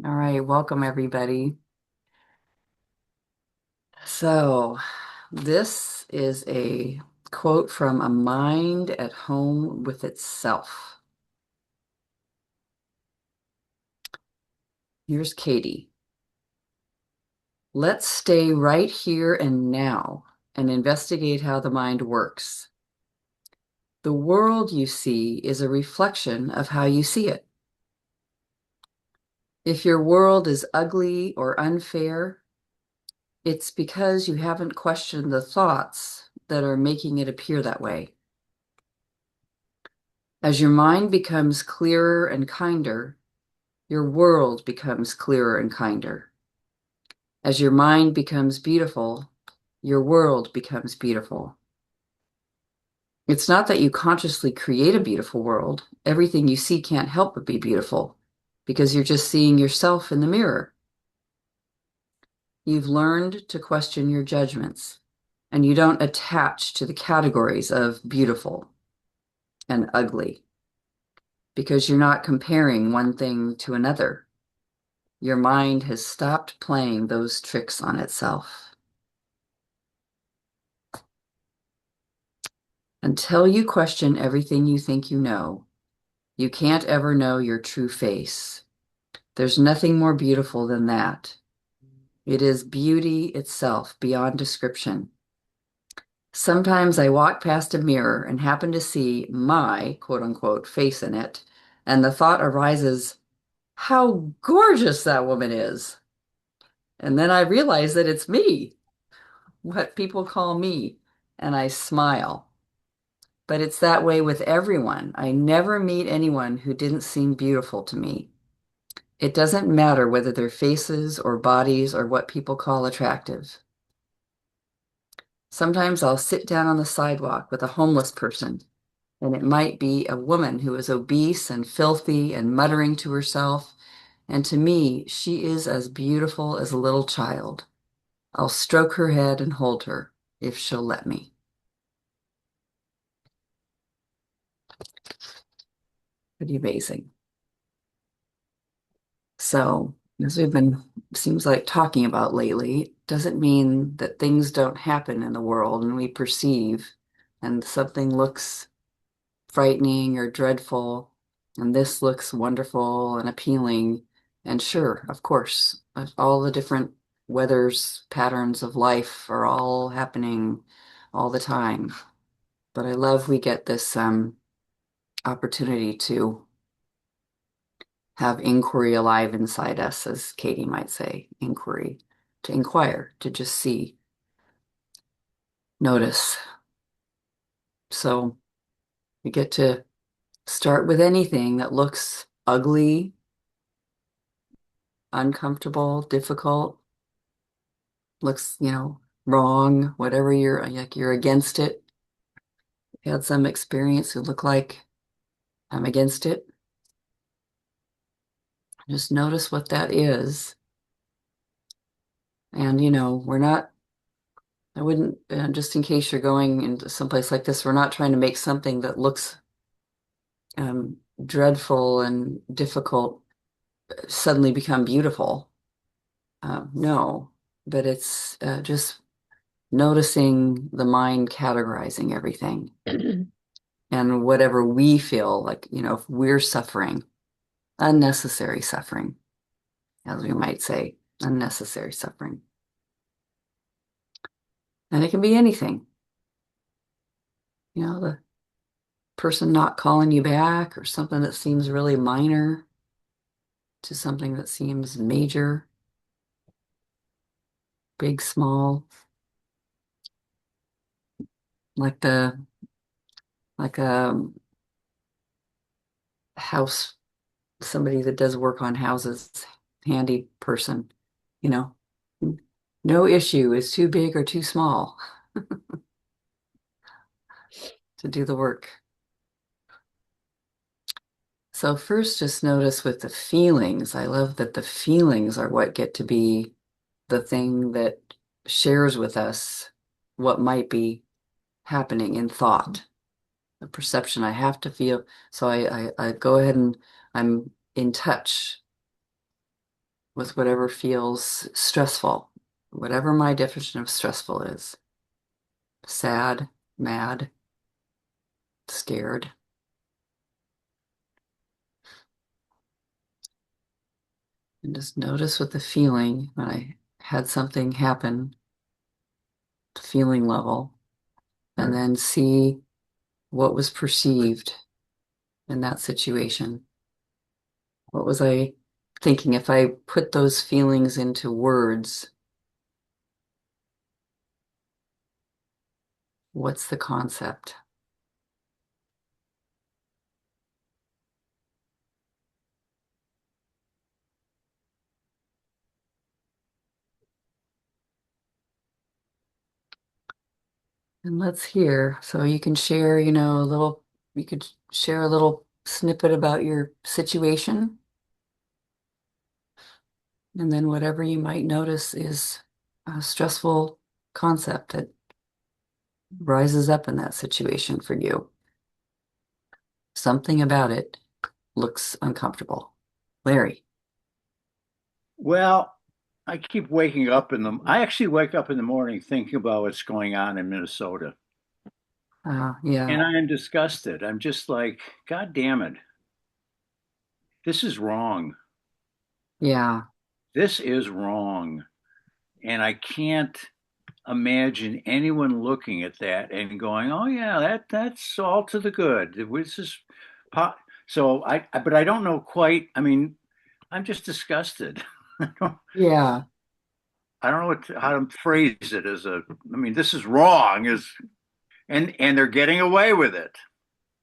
All right, welcome everybody. So, this is a quote from A Mind at Home with Itself. Here's Katie. Let's stay right here and now and investigate how the mind works. The world you see is a reflection of how you see it. If your world is ugly or unfair, it's because you haven't questioned the thoughts that are making it appear that way. As your mind becomes clearer and kinder, your world becomes clearer and kinder. As your mind becomes beautiful, your world becomes beautiful. It's not that you consciously create a beautiful world. Everything you see can't help but be beautiful because you're just seeing yourself in the mirror. You've learned to question your judgments, and you don't attach to the categories of beautiful and ugly because you're not comparing one thing to another. Your mind has stopped playing those tricks on itself. Until you question everything you think you know, you can't ever know your true face. There's nothing more beautiful than that. It is beauty itself beyond description. Sometimes I walk past a mirror and happen to see my quote unquote face in it, and the thought arises, how gorgeous that woman is. And then I realize that it's me, what people call me, and I smile. But it's that way with everyone. I never meet anyone who didn't seem beautiful to me. It doesn't matter whether their faces or bodies or what people call attractive. Sometimes I'll sit down on the sidewalk with a homeless person, and it might be a woman who is obese and filthy and muttering to herself, and to me, she is as beautiful as a little child. I'll stroke her head and hold her if she'll let me. Pretty amazing. So, as we've been, seems like talking about lately, it doesn't mean that things don't happen in the world and we perceive and something looks frightening or dreadful and this looks wonderful and appealing. And sure, of course, all the different weathers, patterns of life are all happening all the time. But I love we get this opportunity to have inquiry alive inside us, as Katie might say, inquiry, to inquire, to just see, notice. So we get to start with anything that looks ugly, uncomfortable, difficult, looks, wrong, whatever you're like, you're against it. You had some experience, you look like I'm against it. Just notice what that is. And, we're not I wouldn't, just in case you're going into someplace like this, we're not trying to make something that looks dreadful and difficult suddenly become beautiful. No, but it's just noticing the mind categorizing everything and whatever we feel like, if we're suffering, unnecessary suffering, as we might say, unnecessary suffering. And it can be anything, the person not calling you back or something that seems really minor to something that seems major, big, small, like the like a house, somebody that does work on houses, handy person, you know. No issue is too big or too small to do the work. So first, just notice with the feelings. I love that the feelings are what get to be the thing that shares with us what might be happening in thought. The perception I have to feel. So I go ahead and I'm in touch with whatever feels stressful, whatever my definition of stressful is. Sad, mad, scared. And just notice with the feeling when I had something happen, the feeling level, and then see what was perceived in that situation. What was I thinking? If I put those feelings into words, what's the concept? And let's hear. So you can share, you could share a little snippet about your situation. And then whatever you might notice is a stressful concept that rises up in that situation for you. Something about it looks uncomfortable. Larry. Well, I keep waking up I actually wake up in the morning thinking about what's going on in Minnesota. Yeah, And I am disgusted. I'm just like, God damn it. This is wrong. yeah, This is wrong. And I can't imagine anyone looking at that and going, "Oh yeah, that's all to the good." This is po-. So but I don't know quite. I mean, I'm just disgusted. I don't, yeah, I don't know how to phrase it as a. I mean, this is wrong. And they're getting away with it.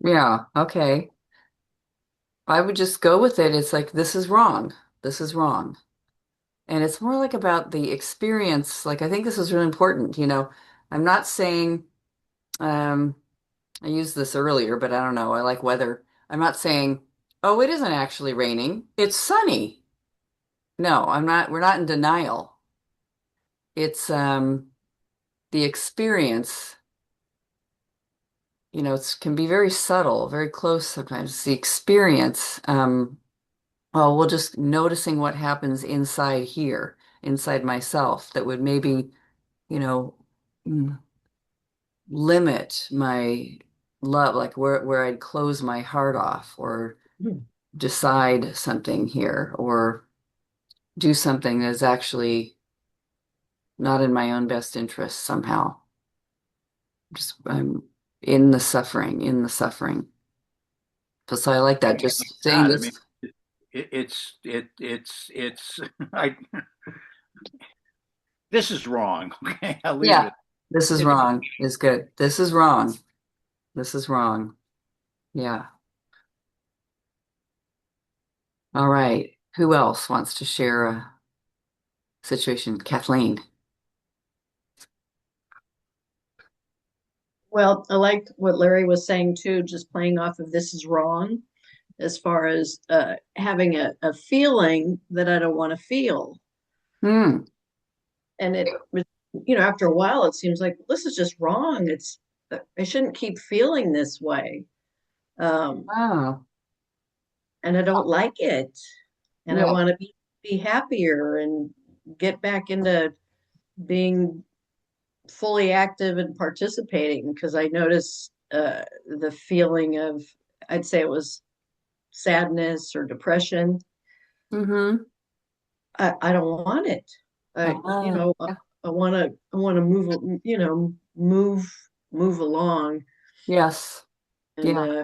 yeah. Okay. I would just go with it. It's like, this is wrong. This is wrong. And it's more like about the experience. Like, I think this is really important. I'm not saying, um, I used this earlier, but I don't know. I like weather. I'm not saying, oh, it isn't actually raining. It's sunny. No, I'm not. We're not in denial. It's the experience, it can be very subtle, very close sometimes. It's the experience. Well, we're just noticing what happens inside here, inside myself, that would maybe, you know, mm, limit my love, like where I'd close my heart off or decide something here or do something that's actually not in my own best interest somehow. Just I'm in the suffering. So I like that. Oh my Just saying God! I mean, this. it's. I This is wrong. Okay, I'll leave it Yeah, at. this is It's wrong is good. This is wrong. This is wrong. Yeah. All right. Who else wants to share a situation? Kathleen. Well, I liked what Larry was saying too, just playing off of this is wrong, as far as having a feeling that I don't want to feel. Hmm. And it was, after a while, it seems like this is just wrong. I shouldn't keep feeling this way. Um, Oh, and I don't like it. And I yeah. want to be happier and get back into being fully active and participating because I noticed the feeling of, I'd say it was sadness or depression. Mm-hmm. I don't want it. I, you know, Yeah. I want to move, move along. Yes. And Yeah.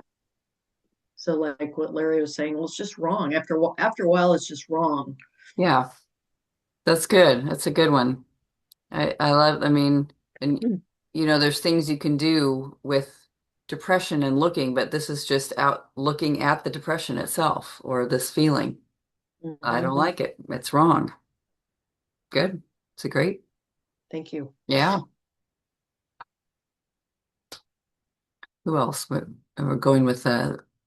so like what Larry was saying, well, it's just wrong. After a while, it's just wrong. Yeah. That's good. That's a good one. I love, I mean, and there's things you can do with depression and looking, but this is just out looking at the depression itself or this feeling. I Mhm. don't like it. It's wrong. Good. It's a great. Thank you. Yeah. Who else? We're going with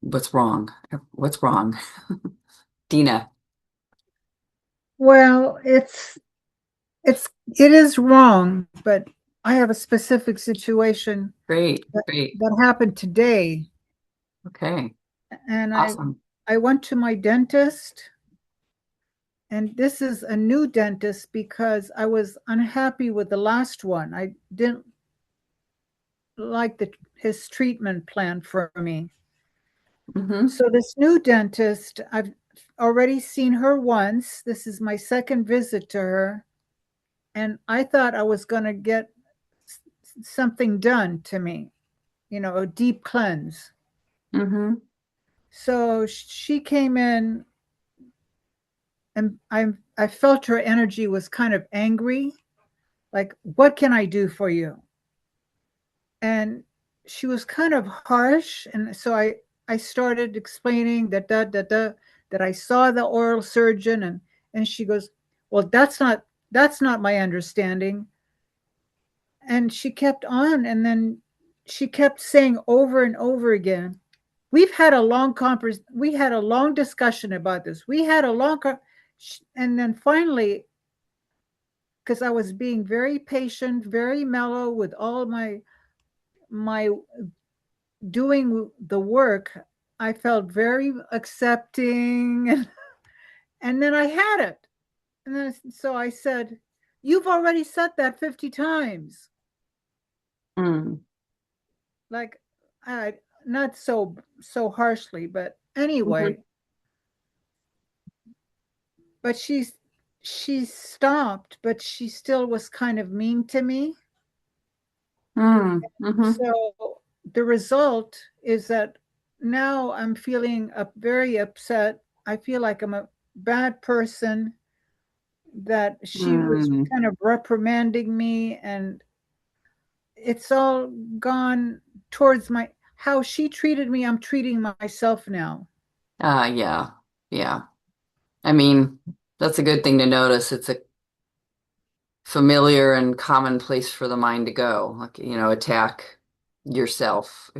what's wrong? What's wrong? Dina. Well, it is wrong, but I have a specific situation Great. that, Great. that happened today, Okay. and I Awesome. I went to my dentist, and this is a new dentist because I was unhappy with the last one. I didn't like his treatment plan for me. Mm-hmm. So this new dentist, I've already seen her once. This is my second visit to her, and I thought I was going to get something done to me, a deep cleanse. Mm-hmm. So she came in, and I felt her energy was kind of angry, like, what can I do for you? And she was kind of harsh, and so I started explaining that I saw the oral surgeon, and she goes, well, that's not my understanding. And she kept on, and then she kept saying over and over again, we had a long discussion about this. We had a long and then finally, because I was being very patient, very mellow with all my doing the work, I felt very accepting, and then I had it. And then so I said, you've already said that 50 times. Mm. Like, I not so harshly, but Mm-hmm. anyway, but she stopped, but she still was kind of mean to me. Mm-hmm. So the result is that now I'm feeling very upset. I feel like I'm a bad person, that she was Mm. kind of reprimanding me, and it's all gone towards my how she treated me. I'm treating myself now. Yeah. Yeah. I mean, that's a good thing to notice. It's a familiar and common place for the mind to go. Like, attack yourself.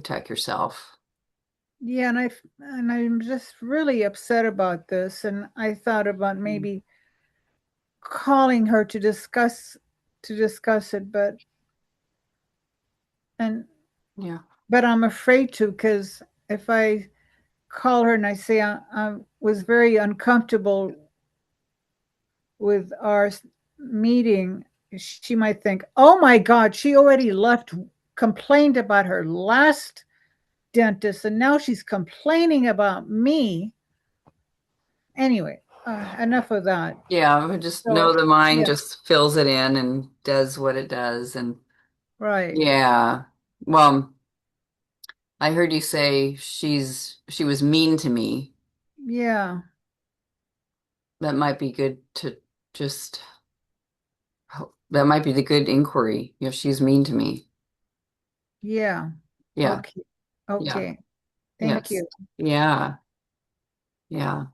Yeah, and I'm just really upset about this, and I thought about Mm. maybe calling her to discuss it, and Yeah. but I'm afraid to, because if I call her and I say I was very uncomfortable with our meeting, she might think, oh my God, she already left, complained about her last dentist, and now she's complaining about me. Anyway, enough of that. Yeah, we just know So, the mind yeah, just fills it in and does what it does. And right. yeah. Well, I heard you say she was mean to me. Yeah, That might be good to just that might be the good inquiry. She's mean to me. yeah. Yeah. Okay. Yeah. Okay. Thank Yes. you. Yeah. Yeah.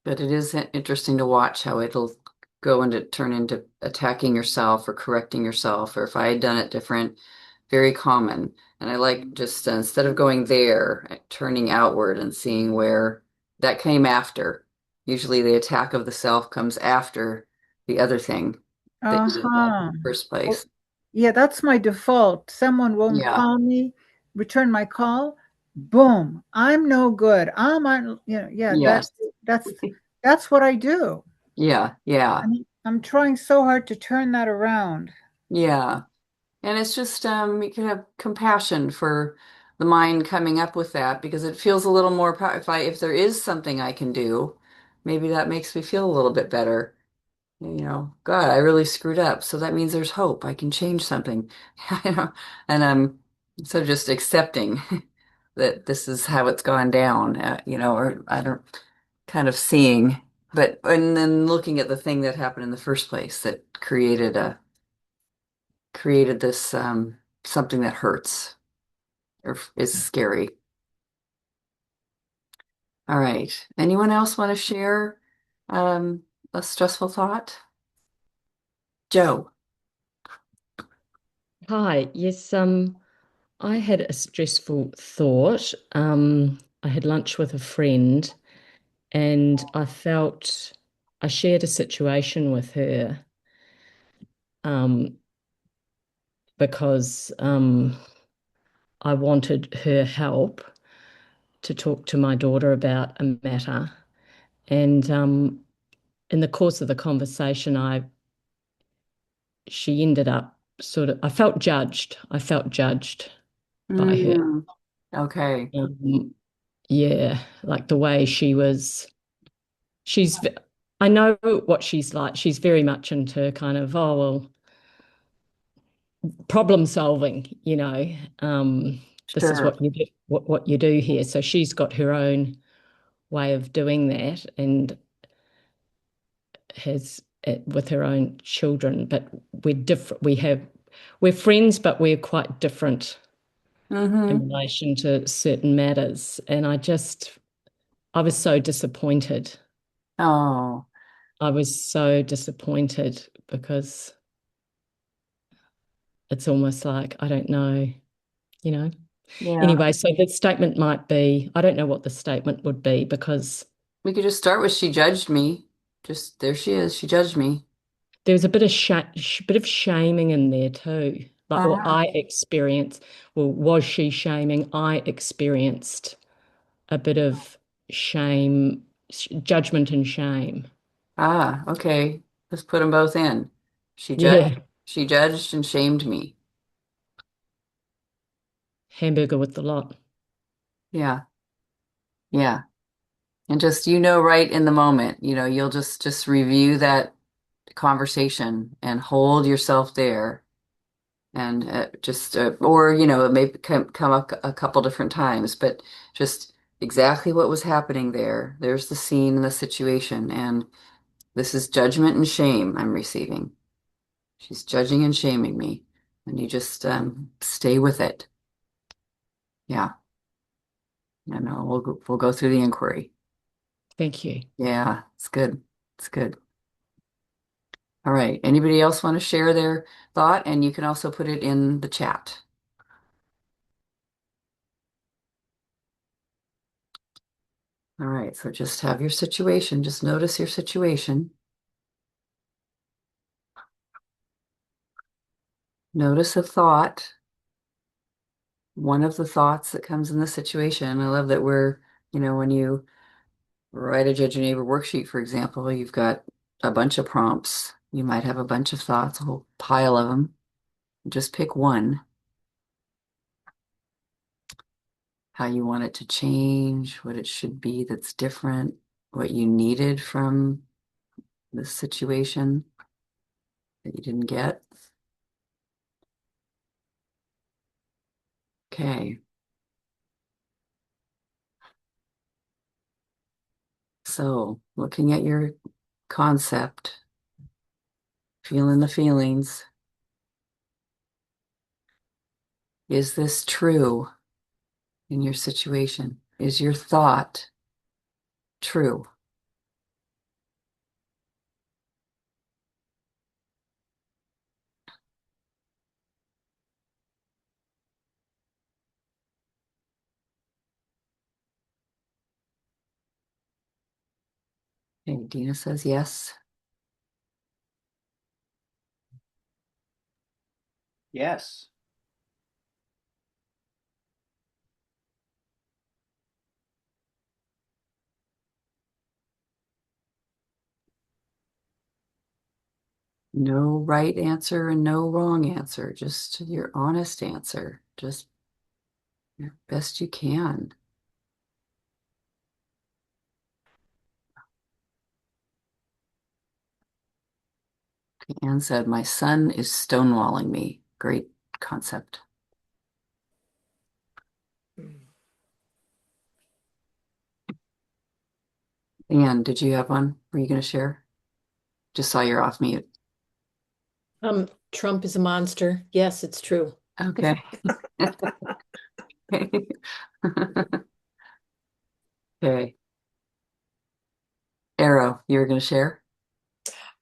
But it is interesting to watch how it'll go into turn into attacking yourself or correcting yourself, or if I had done it different, very common. And I like just instead of going there, turning outward and seeing where that came after. Usually the attack of the self comes after the other thing that you didn't like in Uh-huh. the first Well, place. yeah, that's my default. Someone won't Yeah. call me, return my call. Boom. I'm no good. Yeah, Yes. that's what I do. Yeah. Yeah. I'm trying so hard to turn that around. Yeah. And it's just you can have compassion for the mind coming up with that because it feels a little more if there is something I can do, maybe that makes me feel a little bit better. God, I really screwed up. So that means there's hope. I can change something. You know, and so just accepting that this is how it's gone down, or I don't kind of seeing, but and then looking at the thing that happened in the first place that created this something that hurts or is scary. All right. Anyone else want to share um, a stressful thought? Joe. Hi, yes, I had a stressful thought. I had lunch with a friend and I shared a situation with her um, because I wanted her help to talk to my daughter about a matter. And in the course of the conversation, she ended up I felt judged. I felt judged by her. Mm, okay. Yeah, like the way she's, I know what she's like. She's very much into kind of, oh, well, problem solving, this is Sure. what you do, what you do here. So she's got her own way of doing that and has it with her own children, but we're different. We're friends, but we're quite different in Mm-hmm. relation to certain matters. And I was so disappointed. Oh, I was so disappointed because it's almost like, I don't know, you know. yeah. Anyway, so the statement might be, I don't know what the statement would be because We could just start with she judged me. Just there she is. She judged me. there was a bit of bit of shaming in there too. Like, or Uh-huh. I experienced, well, was she shaming? I experienced a bit of shame, judgment and shame. Ah, okay. Let's put them both in. She judged, Yeah, she judged and shamed me. hamburger with the lot. Yeah. Yeah. And just right in the moment, you'll just review that conversation and hold yourself there and just or it may come up a couple different times, but just exactly what was happening there. There's the scene and the situation, and this is judgment and shame I'm receiving. She's judging and shaming me, and you just stay with it. Yeah, I know we'll go through the inquiry. Thank you. Yeah, it's good. It's good. All right. Anybody else want to share their thought? And you can also put it in the chat. All right. So just have your situation. Just notice your situation. Notice a thought, one of the thoughts that comes in the situation. I love that when you write a Judge Your Neighbor worksheet, for example, you've got a bunch of prompts. You might have a bunch of thoughts, a whole pile of them. Just pick one, how you want it to change, what it should be that's different, what you needed from this situation that you didn't get. Okay. So looking at your concept, feeling the feelings. Is this true in your situation? Is your thought true? Okay, Dina says yes. Yes. No right answer and no wrong answer, just your honest answer, just your best you can. Anne said, my son is stonewalling me. Great concept. Anne, did you have one? Were you going to share? Just saw you're off mute. Trump is a monster. Yes, it's true. Okay. Okay. Arrow, you were going to share?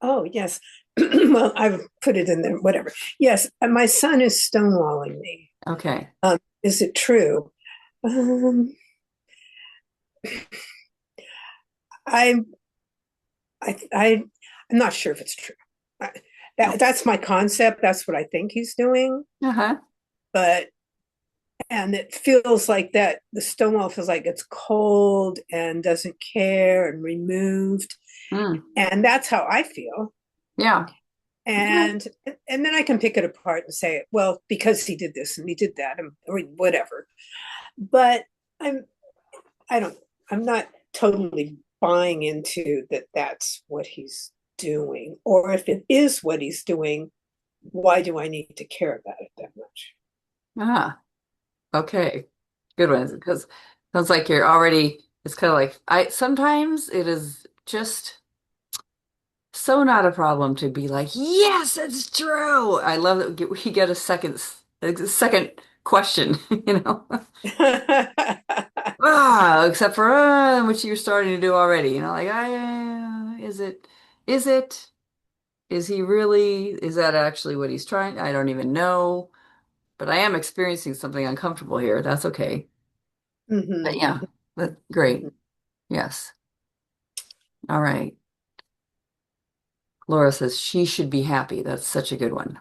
Oh, yes. Well, I've put it in there, whatever. Yes, my son is stonewalling me. Okay. Is it true? I, I'm not sure if it's true. That's my concept. That's what I think he's doing. Uh-huh. But and it feels like that the stonewall feels like it's cold and doesn't care and removed. Mm. And that's how I feel. Yeah. And then I can pick it apart and say, well, because he did this and he did that, or whatever. But I'm I don't I'm not totally buying into that that's what he's doing. Or if it is what he's doing, why do I need to care about it that much? Ah, okay. Good one. Because sounds like you're already, it's kind of like, sometimes it is just so not a problem to be like, yes, it's true. I love that we get a second question, you know? Except for which you're starting to do already, you know, like, is it, is he really, is that actually what he's trying? I don't even know, but I am experiencing something uncomfortable here. That's okay. But Mhm. yeah, but great. Yes. All right. Laura says she should be happy. That's such a good one.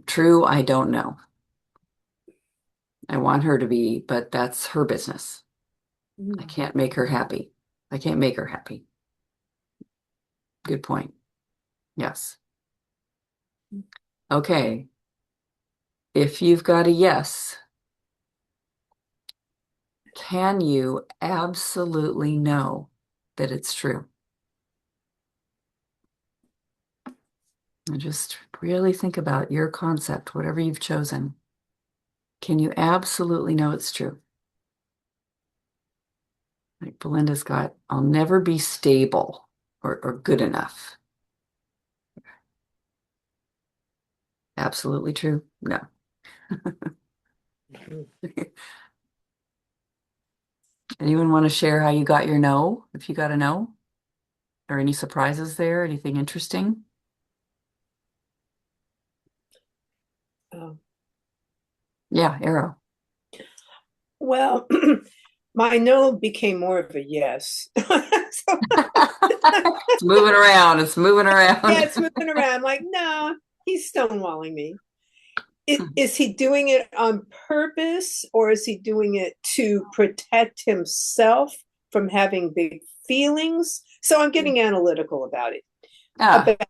True, I don't know. I want her to be, but that's her business. I Mhm. can't make her happy. I can't make her happy. Good point. Yes. Okay. If you've got a yes, can you absolutely know that it's true? And just really think about your concept, whatever you've chosen. Can you absolutely know it's true? Like Belinda's got, I'll never be stable or good enough. Absolutely true? No. Anyone want to share how you got your no, if you got a no? Or any surprises there? Anything interesting? Oh. Yeah, arrow. Well, my no became more of a yes. So, It's moving around. It's moving yeah, around. it's moving around. Like, no, he's stonewalling me. Is he doing it on purpose, or is he doing it to protect himself from having big feelings? So I'm getting analytical about it, Ah, about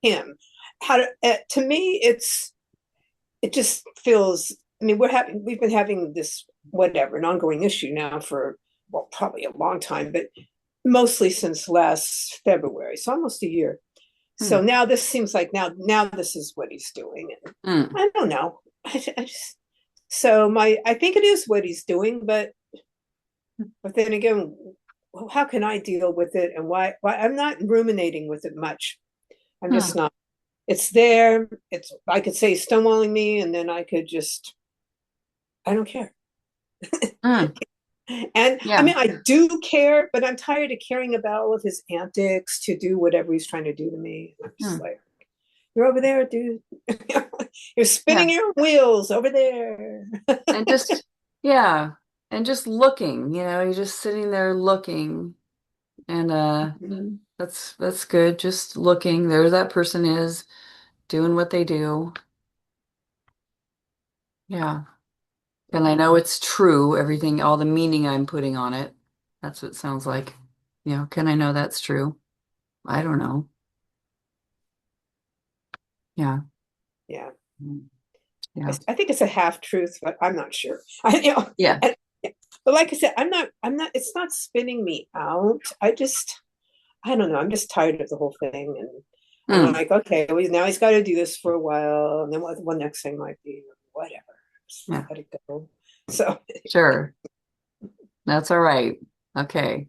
him. To me, it just feels. I mean, we've been having this whatever an ongoing issue now for, well, probably a long time, but mostly since last February, so almost a year. So hmm, now this seems like now this is what he's doing, and hmm, I don't know. I just so my I think it is what he's doing, but then again, how can I deal with it, and why I'm not ruminating with it much. I'm hmm, just not. It's there. It's I could say stonewalling me, and then I could just I don't care. hmm. And I Yeah, mean, I do care, but I'm tired of caring about all of his antics to do whatever he's trying to do to me. I'm just hmm, like, you're over there, dude. You're yeah. spinning your wheels over there. And just, yeah. And just looking, you're just sitting there looking. And that's good. Just looking. There that person is doing what they do. Yeah. And I know it's true, everything, all the meaning I'm putting on it. That's what it sounds like. Can I know that's true? I don't know. Yeah. Yeah, Mm, yeah. I think it's a half truth, but I'm not sure. Yeah. And, but like I said, I'm not. It's not spinning me out. I don't know. I'm just tired of the whole thing, and I'm Mm, like, okay, well, now he's got to do this for a while, and then what next thing might be, whatever. Just yeah. let it go. So Sure. That's all right. Okay.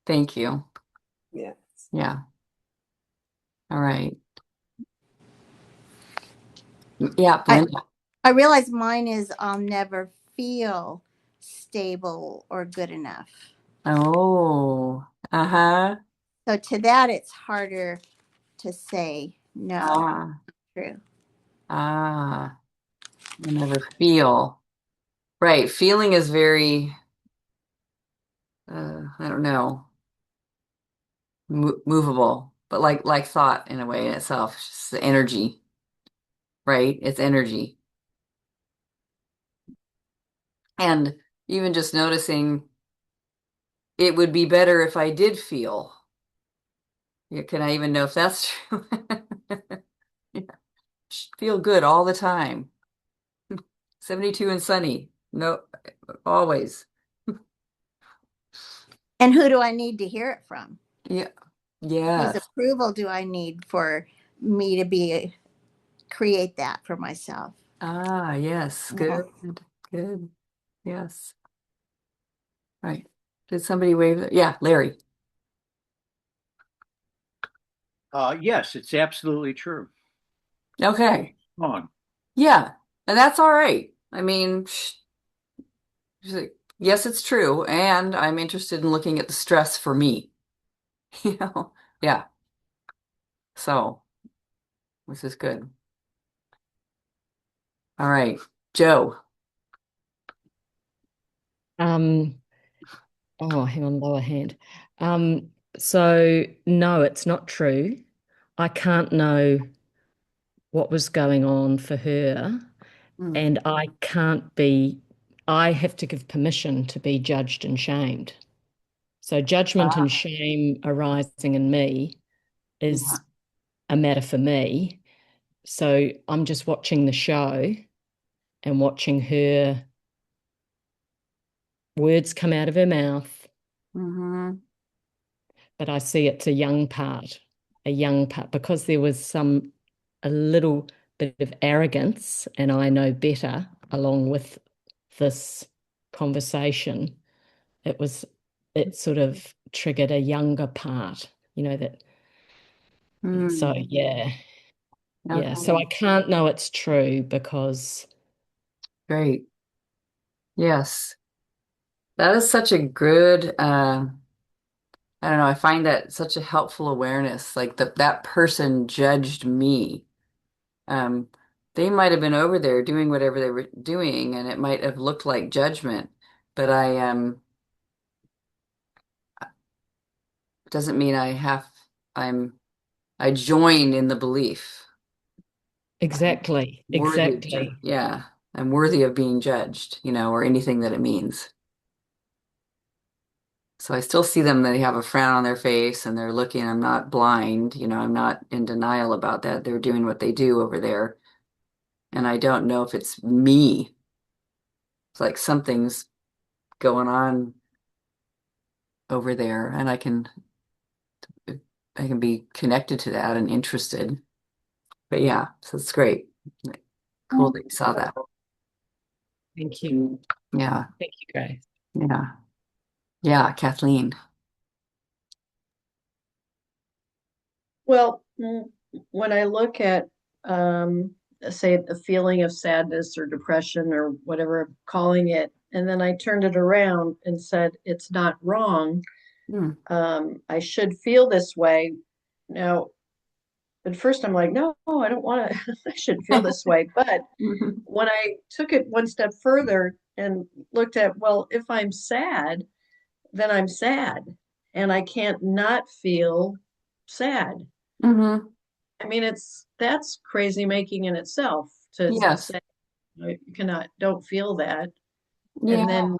Thank you. yeah. Yeah. All right. Yeah, I Belinda. I realize mine is I'll never feel stable or good enough. Oh. Uh-huh. So to that, it's harder to say no. Ah. True. Ah. I never feel. Right. Feeling is very, I don't know, movable, but like thought in a way in itself. It's just the energy, right? It's energy. And even just noticing it would be better if I did feel. Yeah, can I even know if that's true? Yeah. Feel good all the time. 72 and sunny. No, always. And who do I need to hear it from? Yeah. Whose Yes. approval do I need for me to be create that for myself? Ah, yes. Yeah. Good. Good. Yes. Right. Did somebody wave? Yeah, Larry. Yes, it's absolutely true. Okay. Wrong. Yeah. And that's all right. I mean, yes, it's true. And I'm interested in looking at the stress for me. You know? Yeah. So this is good. All right. Joe. Um, oh, hang on, lower hand. Um, so no, it's not true. I can't know what was going on for her, Mm. and I have to give permission to be judged and shamed. So judgment and Ah, shame arising in me yeah. is a matter for me. So I'm just watching the show and watching her words come out of her mouth, Mm-hmm. but I see it's a young part, because there was a little bit of arrogance, and I know better along with this conversation. It was, it sort of triggered a younger part, that, so Mm. yeah, yeah. So I Okay. can't know it's true because Great. Yes. That is such a good, I don't know, I find that such a helpful awareness. Like that person judged me. Um, they might have been over there doing whatever they were doing, and it might have looked like judgment, but doesn't mean I'm I join in the belief. I'm exactly, worthy of exactly. yeah, I'm worthy of being judged, or anything that it means. So I still see them, they have a frown on their face and they're looking. I'm not blind, I'm not in denial about that. They're doing what they do over there. And I don't know if it's me. It's like something's going on over there, and I can be connected to that and interested. But yeah, so it's great. Cool that you saw that. Thank you. Yeah, Thank you, Grace. yeah, yeah, Kathleen. Well, when I look at, say, the feeling of sadness or depression or whatever I'm calling it, and then I turned it around and said, it's not wrong. Hmm. I should feel this way. Now, at first I'm like, no, I don't want to, I should feel this way. But Mhm. when I took it one step further and looked at, well, if I'm sad, then I'm sad and I can't not feel sad. Mhm. I mean, that's crazy making in itself to Yes. say you cannot don't feel that, and Yeah. then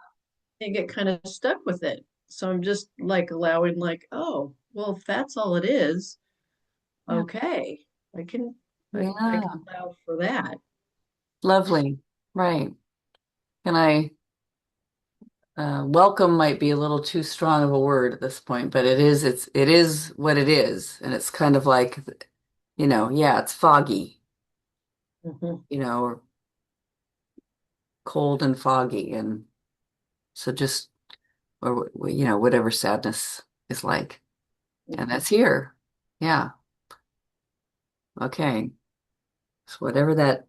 you get kind of stuck with it. So I'm just like allowing, like, oh, well, if that's all it is, Yeah. okay, I can I can Yeah. allow for that. Lovely. Right. And welcome might be a little too strong of a word at this point, but it is what it is. And it's kind of like, yeah, it's foggy, Mhm. or cold and foggy. And so just, or, whatever sadness is like. And Mhm. that's here. Yeah. Okay. So whatever that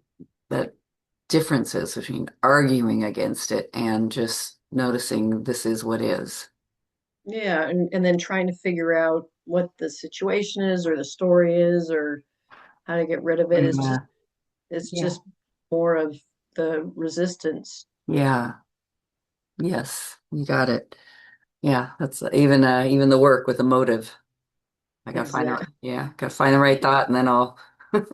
difference is between arguing against it and just noticing this is what is. Yeah, and then trying to figure out what the situation is or the story is or how to get rid of it is just Yeah. it's Yeah. just more of the resistance. Yeah. Yes. You got it. Yeah. That's even the work with the motive. I gotta find the Exactly. right, yeah, gotta find the right thought and then I'll Then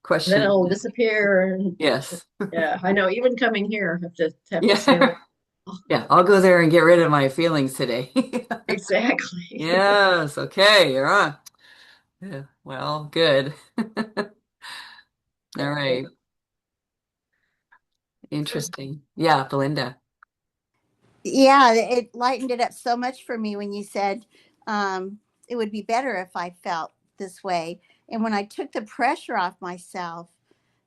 question. it'll disappear. And Yes. yeah, I know. Even coming here, I have to say, Yeah. well, Yeah. I'll go there and get rid of my feelings today. exactly. Yes. Okay. You're on. Yeah. Well, good. All right. Interesting. Yeah, Belinda. Yeah, it lightened it up so much for me when you said it would be better if I felt this way. And when I took the pressure off myself,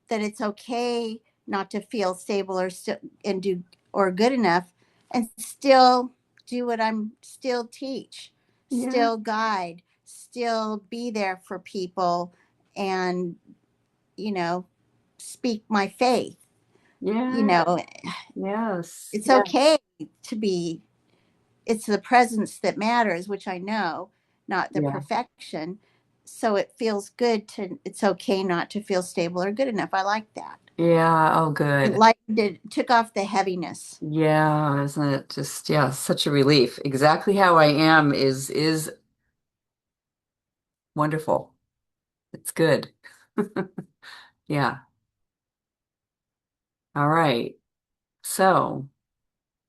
that it's okay not to feel stable or still and do or good enough and still do what I'm still teach, Yeah. still guide, still be there for people and, you know, speak my faith. You Yeah. know, Yes. it's Yeah. okay to be, it's the presence that matters, which I know, not the Yeah. perfection. So it feels good to, it's okay not to feel stable or good enough. I like that. Yeah. Oh, It good. lightened it, took off the heaviness. Yeah, isn't it just, yeah, such a relief. Exactly how I am is wonderful. It's good. Yeah. All right. So,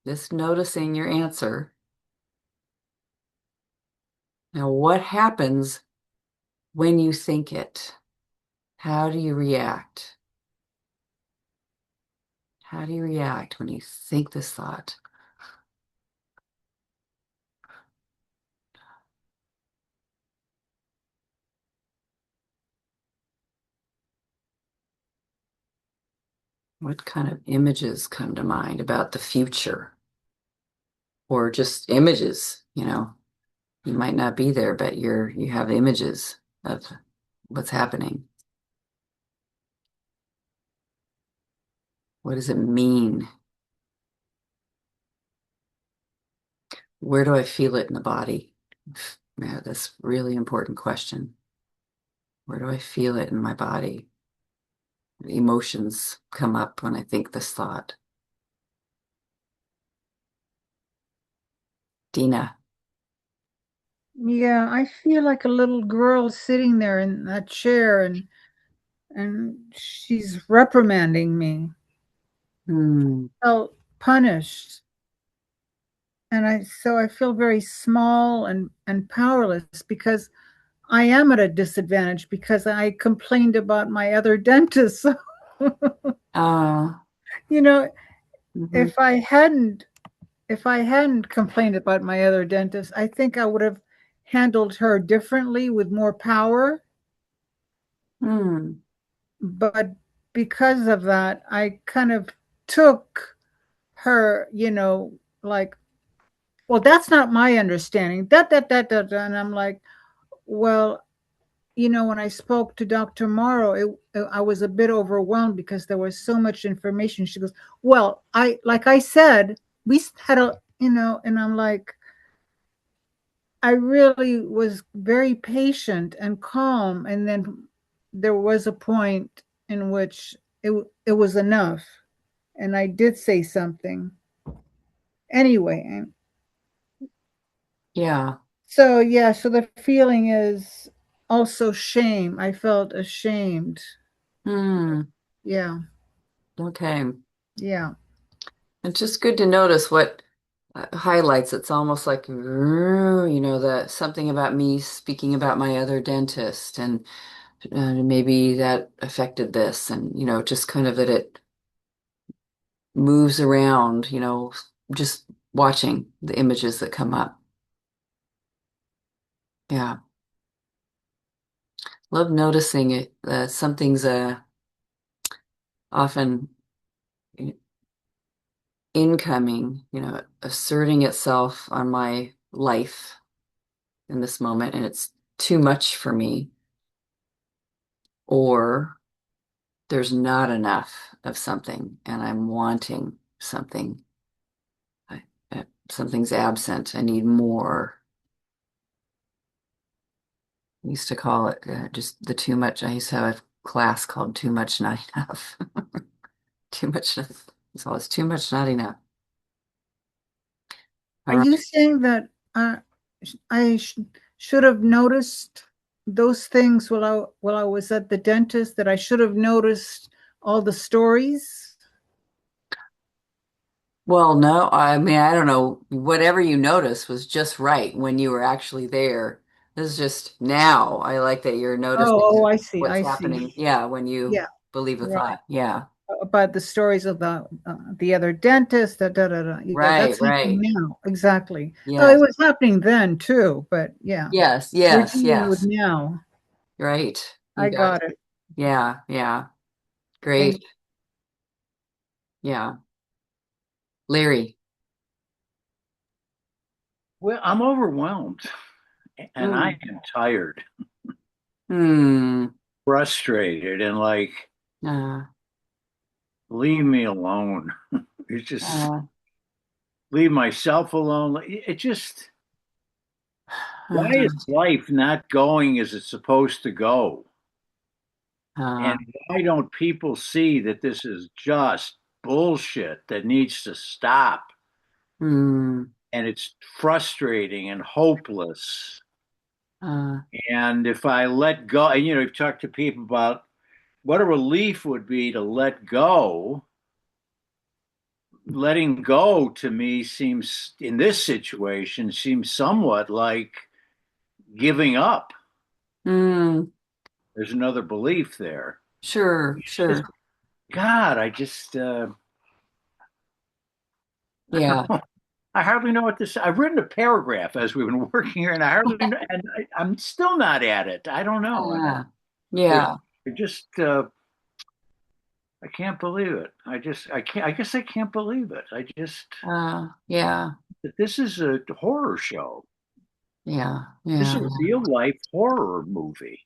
just noticing your answer. Now, what happens when you think it? How do you react? How do you react when you think this thought? What kind of images come to mind about the future? Or just images, you might not be there, but you have images of what's happening. What does it mean? Where do I feel it in the body? Yeah, that's a really important question. Where do I feel it in my body? Emotions come up when I think this thought. Dina. Yeah, I feel like a little girl sitting there in that chair and she's reprimanding me. Hmm. Felt punished. And I feel very small and powerless because I am at a disadvantage because I complained about my other dentist. Uh, you know, mhm. if I hadn't complained about my other dentist, I think I would have handled her differently with more power. Hmm. But because of that, I kind of took her, like, well, that's not my understanding. That. And I'm like, well, when I spoke to Dr. Morrow, I was a bit overwhelmed because there was so much information. She goes, well, like I said, we had and I'm like, I really was very patient and calm. And then there was a point in which it was enough. And I did say something anyway. And Yeah. so, yeah, so the feeling is also shame. I felt ashamed. Hmm. Yeah, Okay. yeah. It's just good to notice what highlights. It's almost like, the something about me speaking about my other dentist, and maybe that affected this, and just kind of that it moves around, just watching the images that come up. Yeah. Love noticing it. Something's often incoming, asserting itself on my life in this moment, and it's too much for me, or there's not enough of something, and I'm wanting something. Something's absent. I need more. I used to call it just the too much. I used to have a class called Too Much, Not Enough. Too much. So it's too much, not enough. Are All right. you saying that I should have noticed those things while I was at the dentist, that I should have noticed all the stories? Well, no, I mean, I don't know. Whatever you noticed was just right when you were actually there. This is just now. I like that you're Oh, noticing I see. what's I see. happening. Yeah, when you Yeah, believe a right. thought. Yeah. About the stories of the other dentist, yeah, Right, that's happening right. now. Exactly. Oh, it Yes. was happening then too, but yeah, Yes, we're yes, dealing with yes. now. Right. You I got got it. it. Yeah, yeah. Thank Great. Yeah. Larry. Well, I'm overwhelmed and I Mm. am tired, Hmm. frustrated, and like, Uh, leave me alone. It's just uh, leave myself alone. It just, why uh, is life not going as it's supposed to go? uh, And why don't people see that this is just bullshit that needs to stop? hmm. And it's frustrating and hopeless. Uh, And if I let go, and you've talked to people about what a relief would be to let go. Letting go to me seems, in this situation, seems somewhat like giving up. hmm. There's another belief there. Sure, Just, sure. God, I just, Yeah. I hardly know what to say. I've written a paragraph as we've been working here, and I hardly know, and I'm still not at it. I don't know. There's, Yeah. just, I can't believe it. I can't. I guess I can't believe it. Yeah. This is a horror show. Yeah. This is Yeah. a real life horror movie,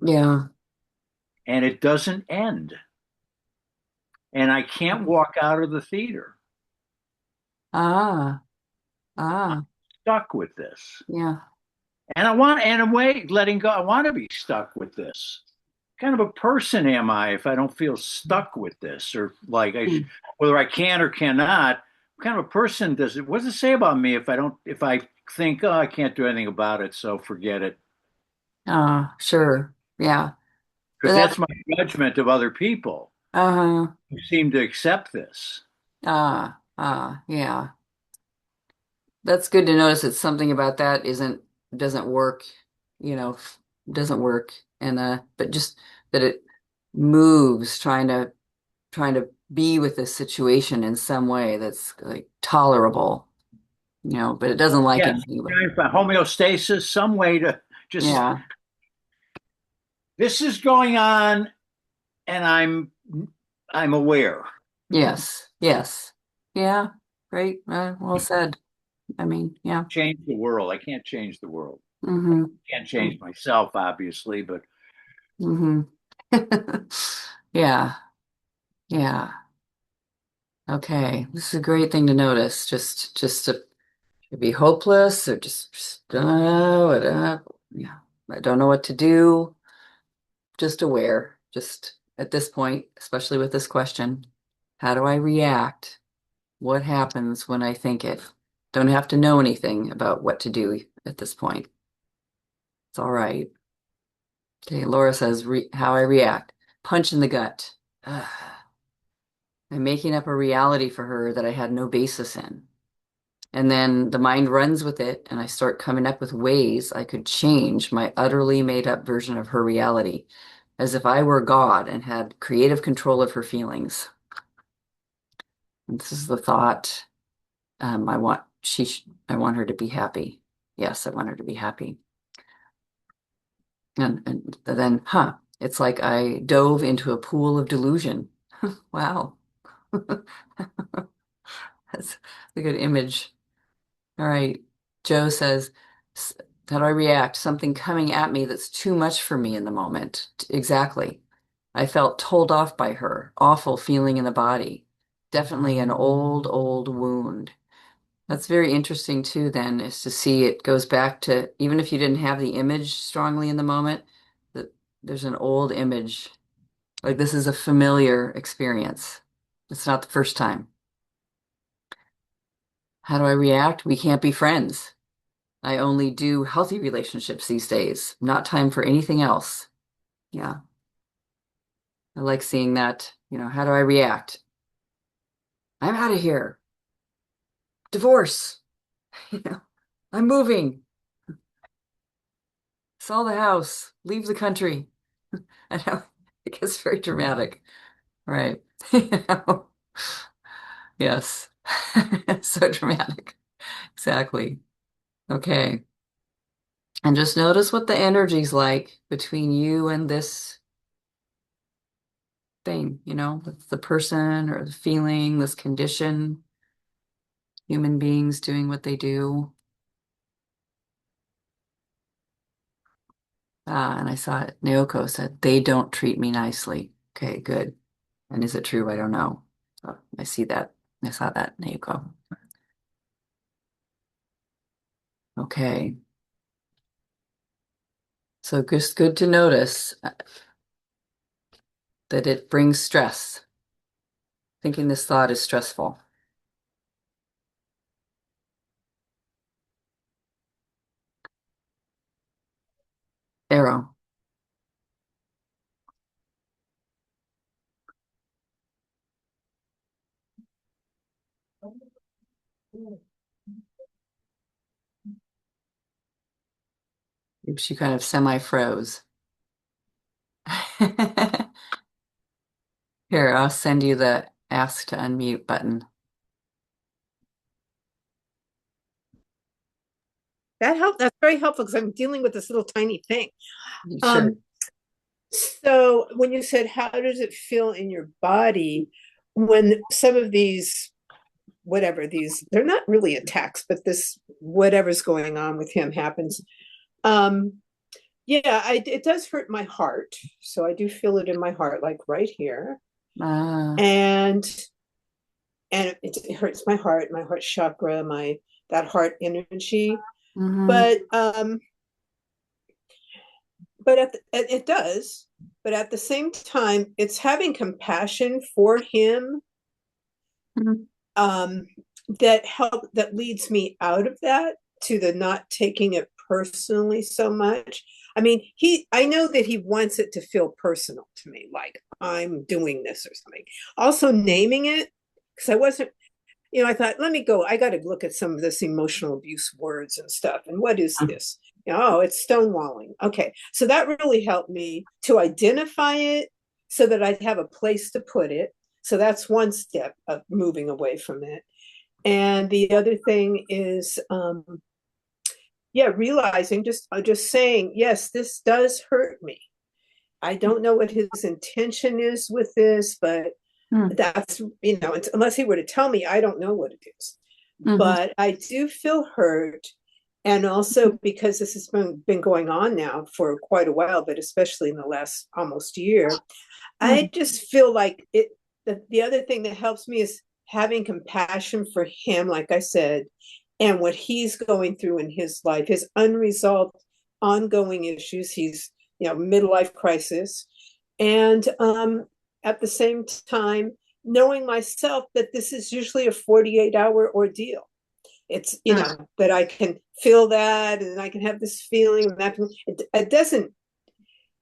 Yeah. and it doesn't end. And I can't walk out of the theater. Ah. Ah. Stuck with this. Yeah. And in a way, letting go, I want to be stuck with this. What kind of a person am I if I don't feel stuck with this, or like Hmm. whether I can or cannot? What kind of a person what does it say about me if I think, oh, I can't do anything about it, so forget it? Ah, sure. Yeah. But Because that's my judgment of other people uh-huh. who seem to accept this. Yeah. That's good to notice that something about that doesn't work, you know, doesn't work. And but just that it moves trying to be with this situation in some way that's like tolerable, but it doesn't like Yes, anything about it. trying to find homeostasis, some way to just, Yeah. this is going on, and I'm aware. Yes. Yes. Yeah. Great. Well said. I mean, yeah. Change the world. I can't change the world. Mm-hmm. Can't change myself, obviously, but Mm-hmm. Yeah. Yeah. Okay. This is a great thing to notice. Just to be hopeless or just don't know what, yeah. I don't know what to do. Just aware. Just at this point, especially with this question, how do I react? What happens when I think it? Don't have to know anything about what to do at this point. It's all right. Okay, Laura says, how I react. Punch in the gut. Ugh. I'm making up a reality for her that I had no basis in. And then the mind runs with it, and I start coming up with ways I could change my utterly made up version of her reality, as if I were God and had creative control of her feelings. And this is the thought. I want her to be happy. Yes, I want her to be happy. And then, it's like I dove into a pool of delusion. Wow. That's a good image. All right. Joe says, how do I react? Something coming at me that's too much for me in the moment. Exactly. I felt told off by her. Awful feeling in the body. Definitely an old, old wound. That's very interesting too, then, is to see it goes back to, even if you didn't have the image strongly in the moment, that there's an old image. Like this is a familiar experience. It's not the first time. How do I react? We can't be friends. I only do healthy relationships these days. Not time for anything else. Yeah. I like seeing that. How do I react? I'm out of here. Divorce. You know, I'm moving. Sell the house, leave the country. I know it gets very dramatic, right? You know? Yes. So dramatic. Exactly. Okay. And just notice what the energy's like between you and this thing, with the person or the feeling, this condition, human beings doing what they do. And I saw it. Naoko said, they don't treat me nicely. Okay, good. And is it true? I don't know. Oh, I see that. I saw that, Naoko. Okay. So just good to notice that it brings stress. Thinking this thought is stressful. Arrow. She kind of semi-froze. Here, I'll send you the ask to unmute button. That helped. That's very helpful because I'm dealing with this little tiny thing. Sure. So when you said, how does it feel in your body when some of these, whatever these, they're not really attacks, but this, whatever's going on with him happens. Yeah, it does hurt my heart. So I do feel it in my heart, like right here. And it hurts my heart chakra, that heart energy. But it does. But at the same time, it's having compassion for him that leads me out of that to the not taking it personally so much. I mean, I know that he wants it to feel personal to me, like I'm doing this or something. Also naming it, because I wasn't, I thought, let me go. I got to look at some of this emotional abuse words and stuff. And what is this? Oh, it's stonewalling. Okay. So that really helped me to identify it so that I'd have a place to put it. So that's one step of moving away from it. And the other thing is, realizing, just saying, yes, this does hurt me. I don't know what his intention is with this, but that's, unless he were to tell me, I don't know what it is. But I do feel hurt. And also because this has been going on now for quite a while, but especially in the last almost year, I just feel like the other thing that helps me is having compassion for him, like I said, and what he's going through in his life, his unresolved ongoing issues. He's, midlife crisis. And at the same time, knowing myself that this is usually a 48-hour ordeal. It's, that I can feel that and I can have this feeling. That it doesn't,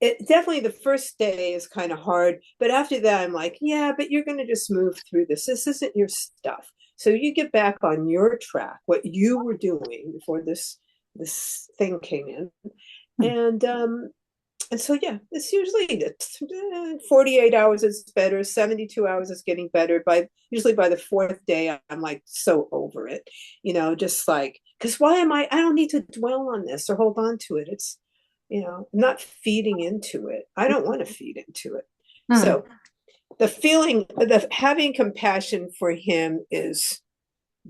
it definitely, the first day is kind of hard, but after that I'm like, yeah, but you're going to just move through this isn't your stuff, so you get back on your track, what you were doing before this thing came in. And so it's usually 48 hours is better, 72 hours is getting better. Usually by the fourth day I'm like so over it, just like, because why I don't need to dwell on this or hold on to it. It's, I'm not feeding into it. I don't want to feed into it. So the feeling of having compassion for him is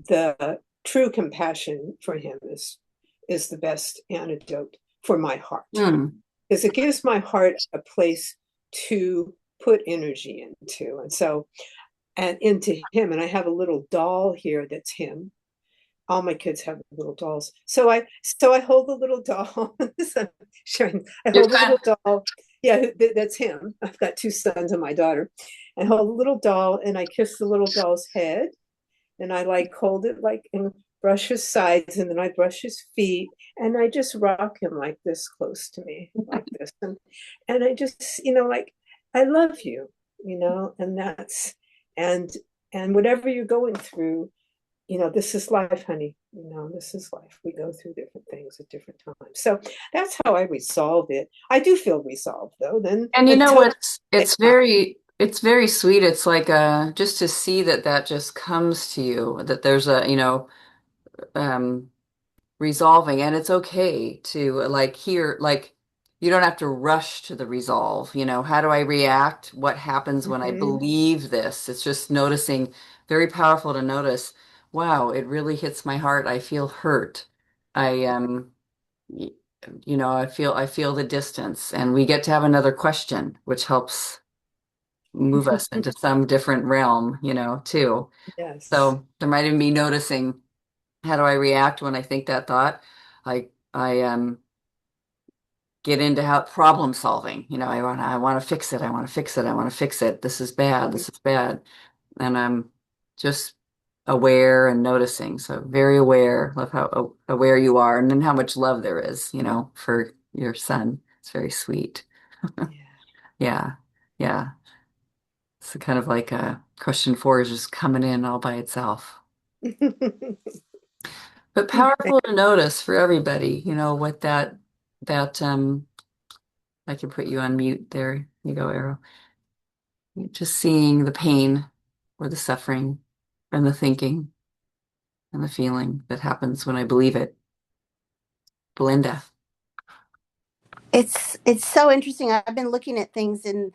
the true compassion for him is the best antidote for my heart. Because it gives my heart a place to put energy into. And into him. And I have a little doll here that's him. All my kids have little dolls. So I hold the little doll. I hold the little doll. Yeah, that's him. I've got two sons and my daughter. I hold the little doll and I kiss the little doll's head. And I hold it and brush his sides, and then I brush his feet, and I just rock him like this close to me, like this. And I just, I love you, and that's, and whatever you're going through, this is life, honey. This is life. We go through different things at different times. So that's how I resolve it. I do feel resolved though. Then And you know until what? It's very sweet. It's like just to see that that just comes to you, that there's um resolving, and it's okay to like hear, like you don't have to rush to the resolve. How do I react? What happens when I Mhm. believe this? It's just noticing, very powerful to notice, wow, it really hits my heart. I feel hurt. I y- I feel the distance, and we get to have another question, which helps move us into some different realm, too. Yes. So there might even be noticing, how do I react when I think that thought? I get into how problem solving. I want to fix it. I want to fix it. I want to fix it. This is bad. This is bad. And I'm just aware and noticing. So very aware. Love how aware you are, and then how much love there is, for your son. It's very sweet. Yeah. Yeah. It's kind of like question 4 is just coming in all by itself. Yeah. But powerful to notice for everybody, what that I can put you on mute there. You go, Arrow. Just seeing the pain or the suffering and the thinking and the feeling that happens when I believe it. Belinda. It's so interesting. I've been looking at things in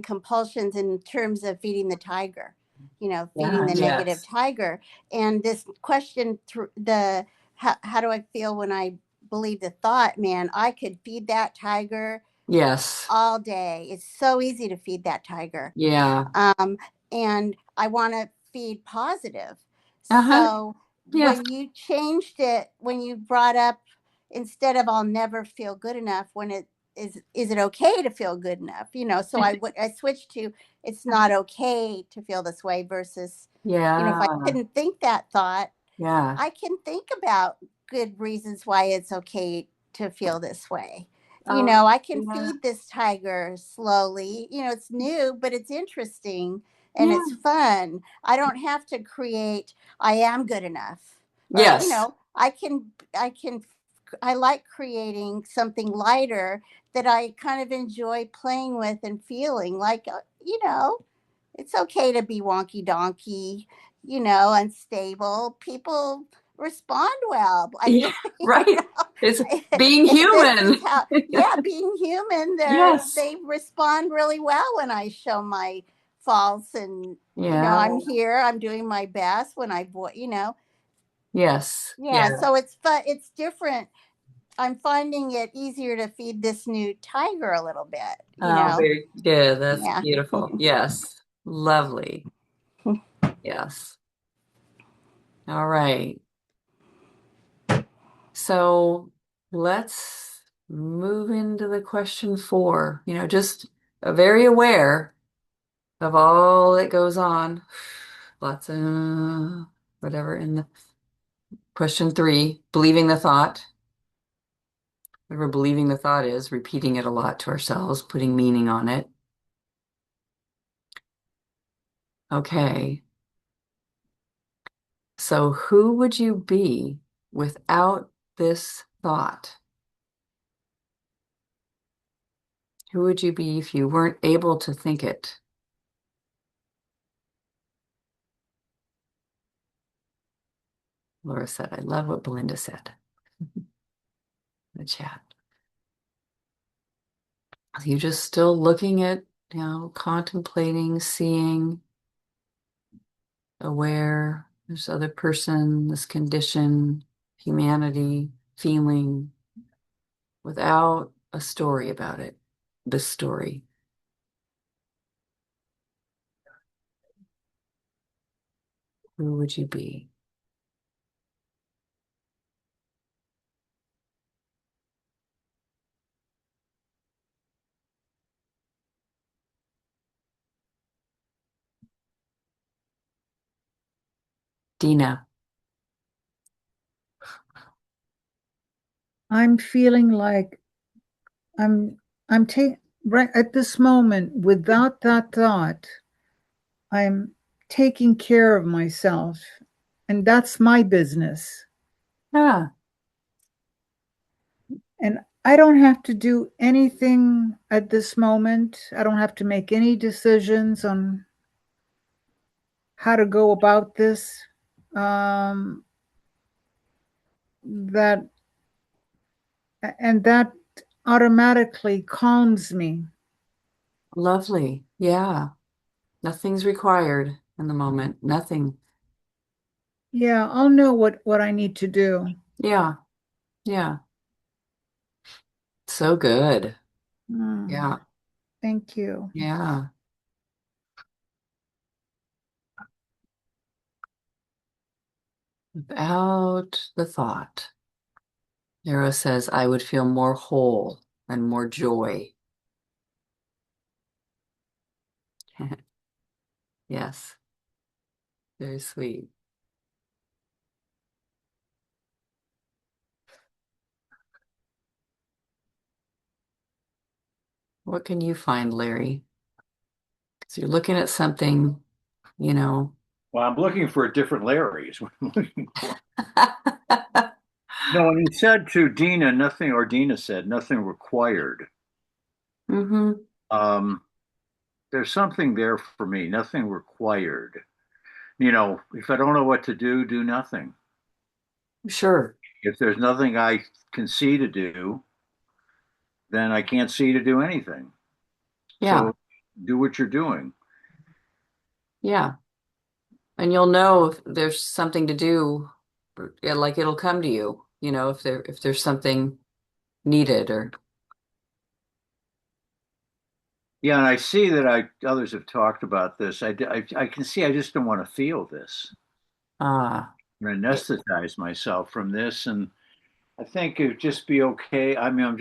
compulsions in terms of feeding the tiger, feeding Yeah, the negative yes. tiger. And this question through the how do I feel when I believe the thought, man, I could feed that tiger Yes. all day. It's so easy to feed that tiger. Yeah. Um, and I want to feed positive. Uh-huh. So Yes. when you changed it, when you brought up instead of I'll never feel good enough, when it is it okay to feel good enough? So I switched to it's not okay to feel this way versus, if I Yeah. couldn't think that thought, Yeah. I can think about good reasons why it's okay to feel this way. Oh, I can yeah. feed this tiger slowly. It's new, but it's interesting and Yeah. it's fun. I don't have to create, I am good enough. Or, Yes. I like creating something lighter that I kind of enjoy playing with and feeling like, it's okay to be wonky donkey, unstable. People respond well. Yeah. Right. It's being This is human. how, yeah, being human, Yes. they respond really well when I show my faults and, Yeah. I'm here, I'm doing my best when Yes. yeah, Yeah. so it's fun, it's different. I'm finding it easier to feed this new tiger a little bit. Oh, very good. That's Yeah. beautiful. Yes. Lovely. Yes. All right. So let's move into the question 4. Just very aware of all that goes on. Lots of whatever in the question 3, believing the thought. Whatever believing the thought is, repeating it a lot to ourselves, putting meaning on it. Okay. So who would you be without this thought? Who would you be if you weren't able to think it? Laura said, I love what Belinda said in the chat. You just still looking at, contemplating, seeing, aware, this other person, this condition, humanity, feeling, without a story about it, this story. Who would you be? Dina. I'm feeling like I'm taking right at this moment without that thought, I'm taking care of myself and that's my business. Yeah. And I don't have to do anything at this moment. I don't have to make any decisions on how to go about this. Um, that and that automatically calms me. Lovely. Yeah. Nothing's required in the moment. Nothing. Yeah, I'll know what I need to do. Yeah. Yeah. So good. Mm, Yeah. thank you. Yeah. Without the thought. Nero says, I would feel more whole and more joy. Yes. Very sweet. What can you find, Larry? Because you're looking at something, you know. Well, I'm looking for a different Larry is what I'm looking for. No, and he said to Dina, nothing, or Dina said, nothing required. Mm-hmm. Um, there's something there for me, nothing required. You know, if I don't know what to do nothing. Sure. If there's nothing I can see to do, then I can't see to do anything. Yeah. So do what you're doing. Yeah. And you'll know if there's something to do, yeah, like it'll come to you, if there's something needed or Yeah, and I see that others have talked about this. I can see I just don't want to feel this. ah, I'm going to yeah. anesthetize myself from this, and I think it'd just be okay. I mean,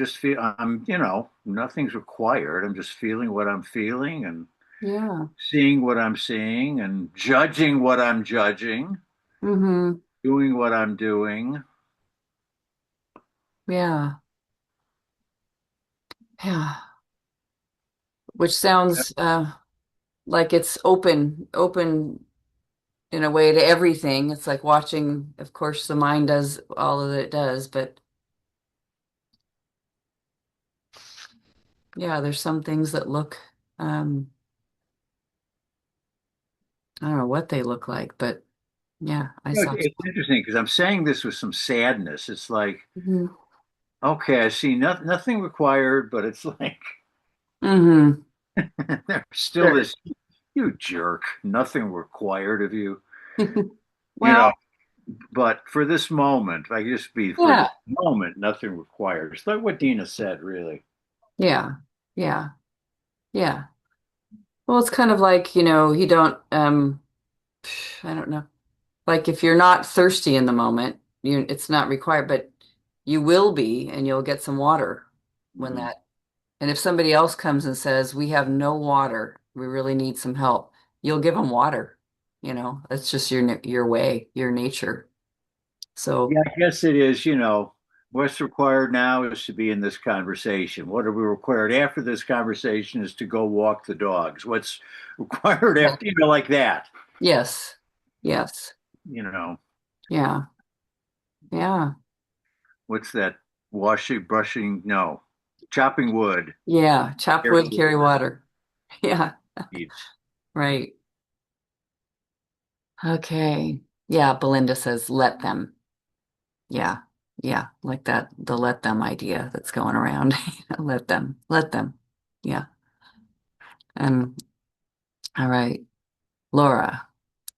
nothing's required. I'm just feeling what I'm feeling and Yeah. seeing what I'm seeing and judging what I'm judging, Mm-hmm. doing what I'm doing. Yeah. Yeah. Which sounds like it's open in a way to everything. It's like watching, of course, the mind does all that it does, but yeah, there's some things that look, um, I don't know what they look like, but yeah, I You know, saw. it's interesting because I'm saying this with some sadness. It's like, Mm-hmm. okay, I see nothing required, but it's like Mm-hmm. there's still Sure. this, you jerk, nothing required of you, you Well, know. But for this moment, I just be for yeah, this moment, nothing required. It's like what Dina said, really. yeah, yeah, yeah. Well, it's kind of like, you don't, I don't know. Like if you're not thirsty in the moment, it's not required, but you will be, and you'll get some water when Mhm. and if somebody else comes and says, we have no water, we really need some help, you'll give them water. That's just your way, your nature. So, Yeah, I guess it is, what's required now is to be in this conversation. What are we required after this conversation is to go walk the dogs. What's required yeah. after, like that, Yes, yes, you know, yeah, yeah, what's that? Washing, brushing, no, chopping wood, yeah. Chop carry wood, carry water. water. Yeah, right. Okay. Yeah, Belinda says, let them. Yeah, yeah, like that, the let them idea that's going around. Let them, let them. Yeah. Um, all right. Laura.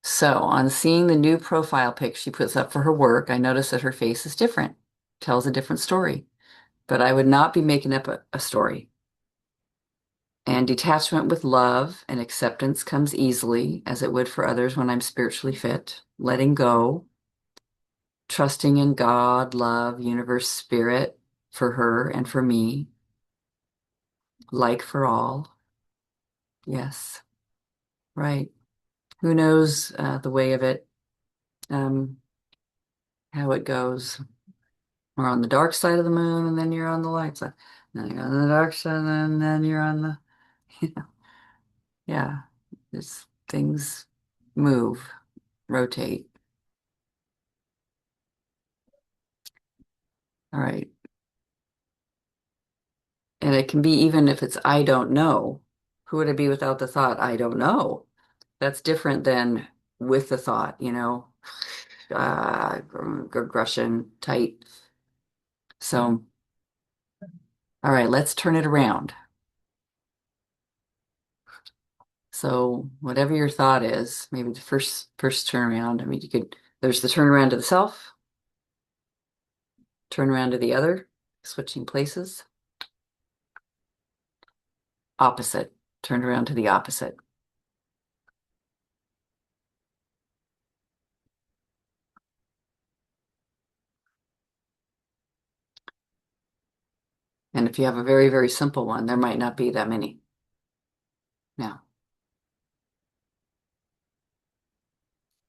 So, on seeing the new profile pic she puts up for her work, I notice that her face is different, tells a different story. But I would not be making up a story. And detachment with love and acceptance comes easily, as it would for others when I'm spiritually fit. Letting go, trusting in God, love, universe, spirit for her and for me, like for all. Yes, right. Who knows the way of it, um, how it goes. We're on the dark side of the moon, and then you're on the light side. Then you're on the dark side, and then you're on the, you know, yeah, things move, rotate. All right. And it can be even if it's I don't know. Who would it be without the thought, I don't know? That's different than with the thought, aggression, tight. So, all right, let's turn it around. So, whatever your thought is, maybe the first turn around. I mean, there's the turn around to the self, turn around to the other, switching places. Opposite, turn around to the opposite. And if you have a very, very simple one, there might not be that many. Now,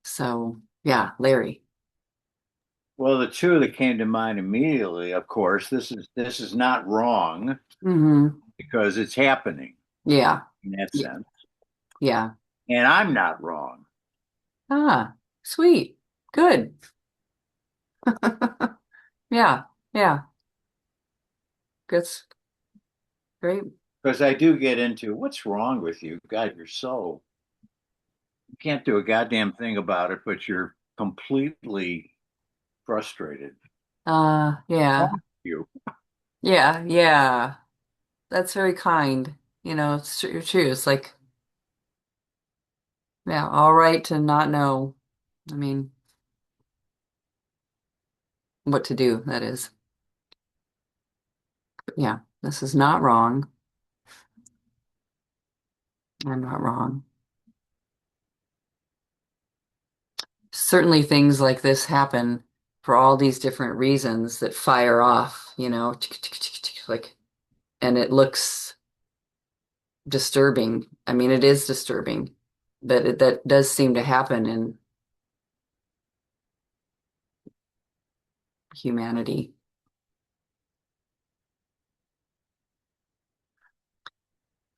so yeah, Larry. Well, the two that came to mind immediately, of course, this is not wrong Mm-hmm. because it's happening Yeah. in that Yeah. sense. Yeah. And I'm not wrong. Ah, sweet. Good. Yeah. Yeah. That's great. Because I do get into what's wrong with you? God, you can't do a goddamn thing about it, but you're completely frustrated. Yeah. Wrong with you. Yeah. Yeah. That's very kind. True. It's like, yeah, all right to not know. I mean, what to do, that is. Yeah, this is not wrong. I'm not wrong. Certainly things like this happen for all these different reasons that fire off, like, and it looks disturbing. I mean, it is disturbing, but that does seem to happen in humanity.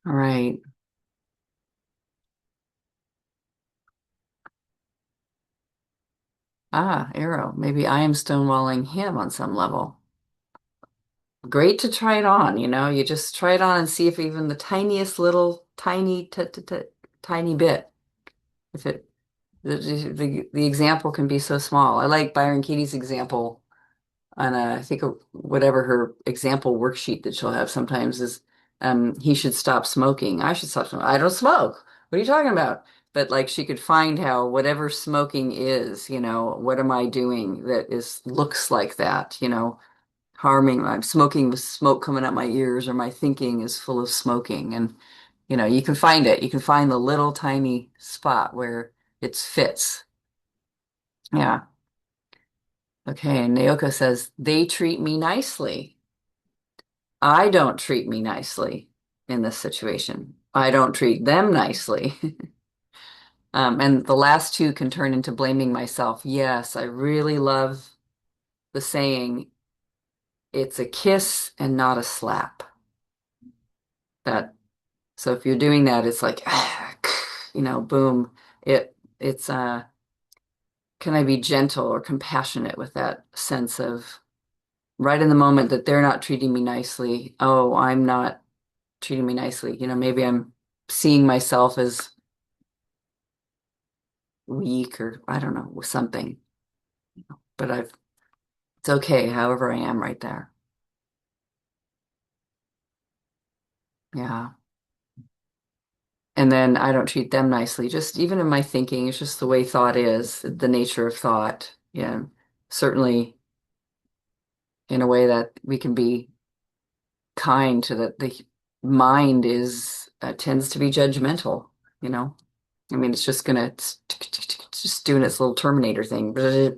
All right. Ah, arrow. Maybe I am stonewalling him on some level. Great to try it on, you just try it on and see if even the tiniest little tiny bit, if it the example can be so small. I like Byron Katie's example on I think whatever her example worksheet that she'll have sometimes is he should stop smoking. I should stop smoking. I don't smoke. What are you talking about? But like she could find how whatever smoking is, what am I doing that is looks like that, harming. I'm smoking with smoke coming out my ears, or my thinking is full of smoking. And, you can find it. You can find the little tiny spot where it fits. Yeah. Okay. And Naoka says, they treat me nicely. I don't treat me nicely in this situation. I don't treat them nicely. And the last two can turn into blaming myself. Yes, I really love the saying, it's a kiss and not a slap. That So if you're doing that, it's like, boom. It's can I be gentle or compassionate with that sense of right in the moment that they're not treating me nicely. Oh, I'm not treating me nicely. Maybe I'm seeing myself as weak, or I don't know, something. But it's okay, however I am right there. Yeah. And then I don't treat them nicely. Just even in my thinking, it's just the way thought is, the nature of thought. Yeah. Certainly in a way that we can be kind to the mind is tends to be judgmental, you know. I mean, it's just gonna it's just doing its little Terminator thing at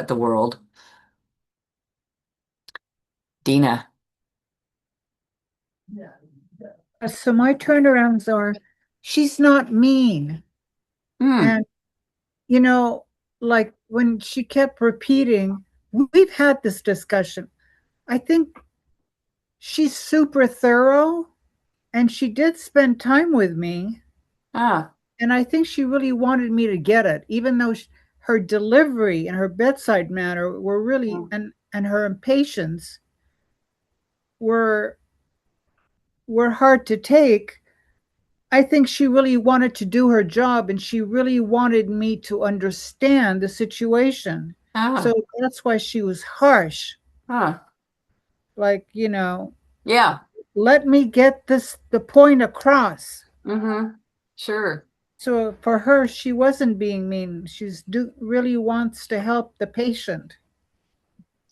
the world. Dina. So my turnarounds are, she's not mean. Hmm. And, you know, like when she kept repeating, we've had this discussion. I think she's super thorough and she did spend time with me. Ah. And I think she really wanted me to get it, even though her delivery and her bedside manner were really, and her impatience were hard to take. I think she really wanted to do her job and she really wanted me to understand the situation. Ah, So that's why she was harsh. huh. Like, Yeah. let me get the point across. Mm-hmm. Sure. So for her, she wasn't being mean. She's really wants to help the patient.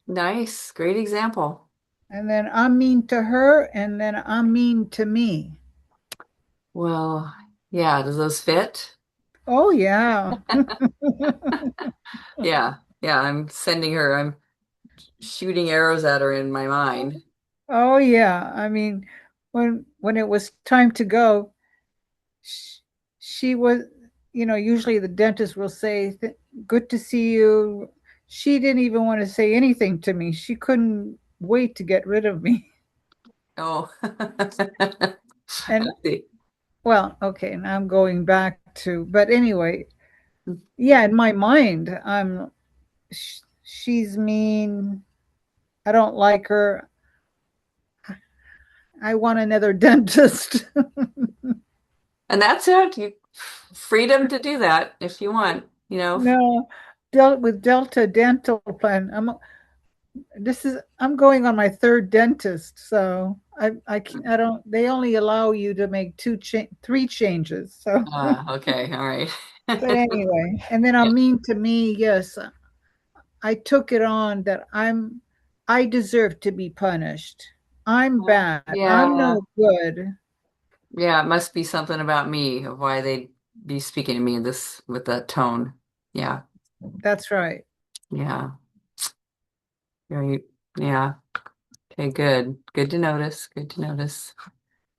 Nice. Great example. And then I'm mean to her, and then I'm mean to me. Well, yeah. Does those fit? Oh, yeah. Yeah. Yeah. I'm shooting arrows at her in my mind. Oh, yeah. I mean, when it was time to go, she was, usually the dentist will say, good to see you. She didn't even want to say anything to me. She couldn't wait to get rid of me. Oh. I And see. well, okay, now I'm going back to, but anyway, yeah, in my mind, she's mean. I don't like her. I want another dentist. And that's it. You freedom to do that if you want, No, dealt with Delta Dental Plan. I'm going on my third dentist, so I don't. They only allow you to make three changes. So, Okay, all right. but anyway, and then Yeah. I'm mean to me. Yes, I took it on that I deserve to be punished. I'm bad. I'm Yeah. no good. Yeah, it must be something about me of why they'd be speaking to me in this with that tone. Yeah. That's right. Yeah. Right. Yeah. Okay, good. Good to notice. Good to notice.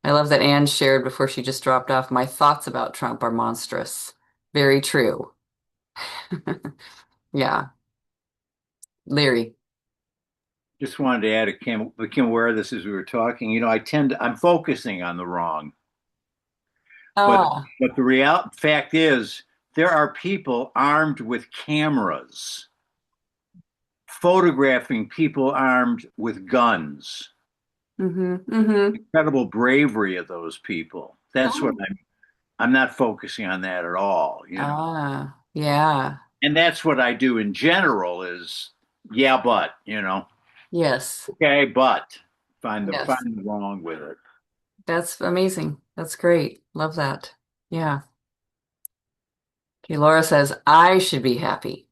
I love that Anne shared before she just dropped off. My thoughts about Trump are monstrous. Very true. Yeah. Larry. Just wanted to add, became aware of this as we were talking. I'm focusing on the wrong, but Ah. the real fact is there are people armed with cameras photographing people armed with guns. Mm-hmm. Mm-hmm. Incredible bravery of those people. That's what Oh. I'm not focusing on that at all. Ah. Yeah. And that's what I do in general is yeah, but, Yes. okay, but Yes. find the wrong with it. That's amazing. That's great. Love that. Yeah. Okay, Laura says, I should be happy.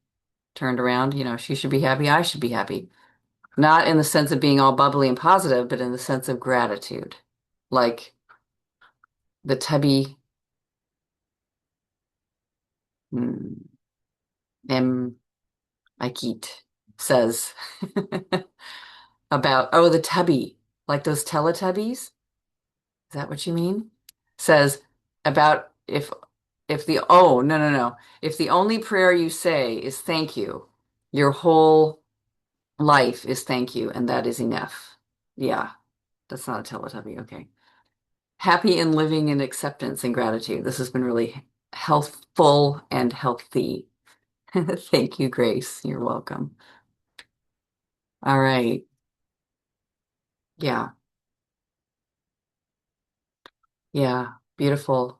Turned around, she should be happy. I should be happy. Not in the sense of being all bubbly and positive, but in the sense of gratitude. Like the tubby M. Aikit says about, oh, the tubby, like those Teletubbies. Is that what you mean? Says about if the oh no no no if the only prayer you say is thank you, your whole life is thank you, and that is enough. Yeah, that's not a Teletubby. Okay. Happy and living in acceptance and gratitude. This has been really healthful and healthy. Thank you, Grace. You're welcome. All right. Yeah. Yeah. Beautiful.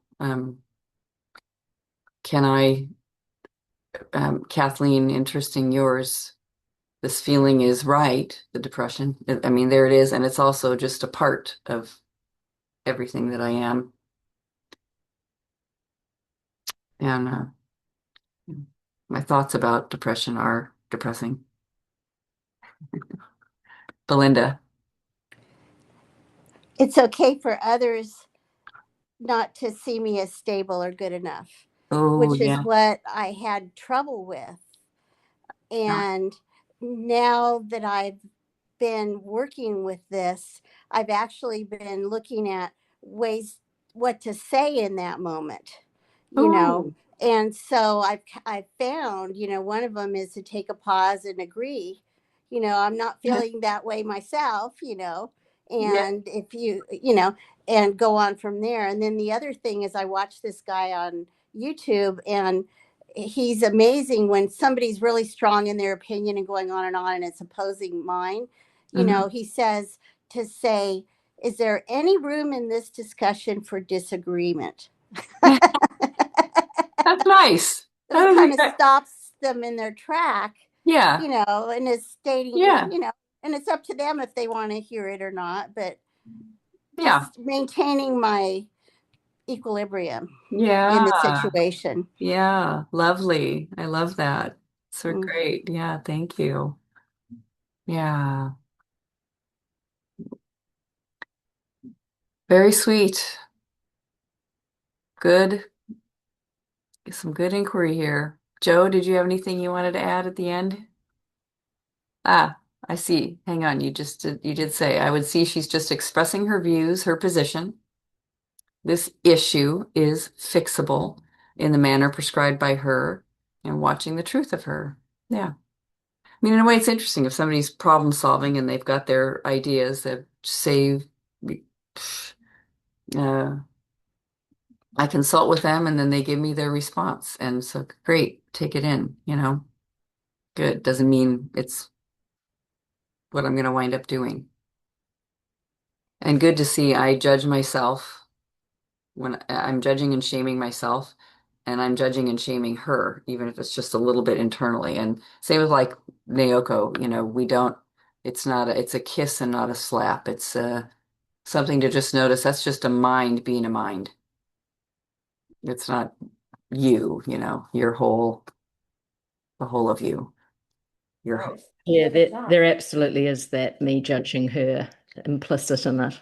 Can I, Kathleen, interesting yours. This feeling is right, the depression. I mean, there it is. And it's also just a part of everything that I am. And my thoughts about depression are depressing. Belinda. It's okay for others not to see me as stable or good enough, Oh, which is yeah. what I had trouble with. And now that I've been working with this, I've actually been looking at ways what to say in that moment, you know. Oh, And so I've found, one of them is to take a pause and agree. I'm not feeling that way myself, yeah. and if and go on from there. And then the other thing is I watched this guy on YouTube, and he's amazing when somebody's really strong in their opinion and going on and it's opposing mine. You know, he says to say, is there any room in this discussion for disagreement? That's nice. So it kind of stops them in their track, Yeah. you know, and is stating, Yeah. you know, and it's up to them if they want to hear it or not, but Yeah. just maintaining my equilibrium in Yeah. the situation. Yeah. Lovely. I love that. So Mm. great. Yeah. Thank you. Yeah. Very sweet. Good. Some good inquiry here. Joe, did you have anything you wanted to add at the end? Ah, I see. Hang on. You did say I would see she's just expressing her views, her position. This issue is fixable in the manner prescribed by her and watching the truth of her. Yeah. I mean, in a way, it's interesting if somebody's problem solving and they've got their ideas that say, uh, I consult with them and then they give me their response. And so, great, take it in, you know, good. Doesn't mean it's what I'm going to wind up doing. And good to see I judge myself when I'm judging and shaming myself, and I'm judging and shaming her, even if it's just a little bit internally. And same with like Naoko, you know, we don't, it's not a, it's a kiss and not a slap. It's something to just notice. That's just a mind being a mind. It's not you, you know, your whole, the whole of you. Your Yeah, there absolutely is that me judging her implicit in it.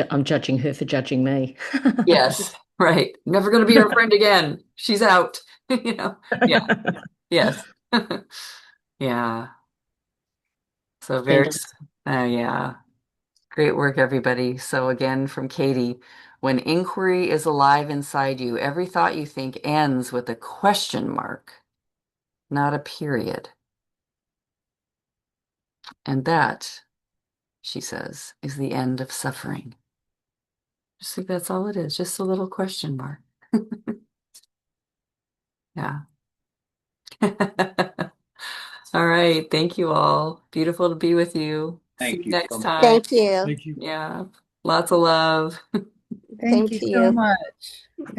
I'm judging her for judging me. yes, right. Never going to be our friend again. She's out. You know. Yeah. Yes. Yeah. So very, Thank you. yeah. Great work, everybody. So again, from Katie, when inquiry is alive inside you, every thought you think ends with a question mark, not a period. And that, she says, is the end of suffering. Just think that's all it is, just a little question mark. Yeah. All right. Thank you all. Beautiful to be with you. See Thank you you next so much. time. Thank you. Thank you. Yeah. Lots of love. Thank Thank you so you. much. Thank